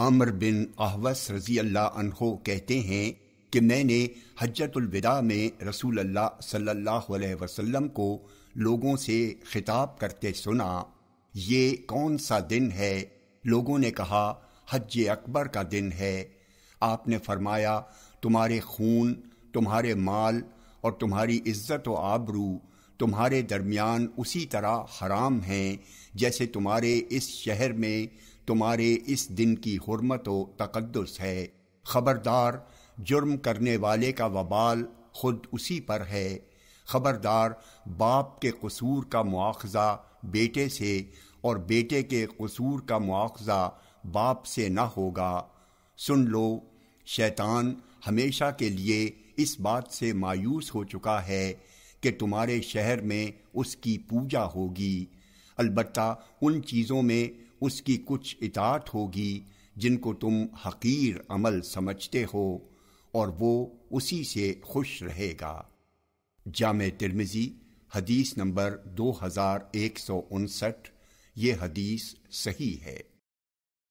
عامر بن احوص رضی اللہ عنہ کہتے ہیں کہ میں نے حجۃ الوداع میں رسول اللہ صلی اللہ علیہ وسلم کو لوگوں سے خطاب کرتے سنا، یہ کون سا دن ہے؟ لوگوں نے کہا حج اکبر کا دن ہے۔ آپ نے فرمایا تمہارے خون، تمہارے مال اور تمہاری عزت و آبرو تمہارے درمیان اسی طرح حرام ہیں جیسے تمہارے اس شہر میں تمہارے اس دن کی حرمت و تقدس ہے۔ خبردار، جرم کرنے والے کا وبال خود اسی پر ہے۔ خبردار، باپ کے قصور کا مواخذہ بیٹے سے اور بیٹے کے قصور کا مواخذہ باپ سے نہ ہوگا۔ سن لو، شیطان ہمیشہ کے لیے اس بات سے مایوس ہو چکا ہے کہ تمہارے شہر میں اس کی پوجا ہوگی، البتہ ان چیزوں میں اس کی کچھ اطاعت ہوگی جن کو تم حقیر عمل سمجھتے ہو، اور وہ اسی سے خوش رہے گا۔ جامع ترمذی حدیث نمبر 2159، یہ حدیث صحیح ہے۔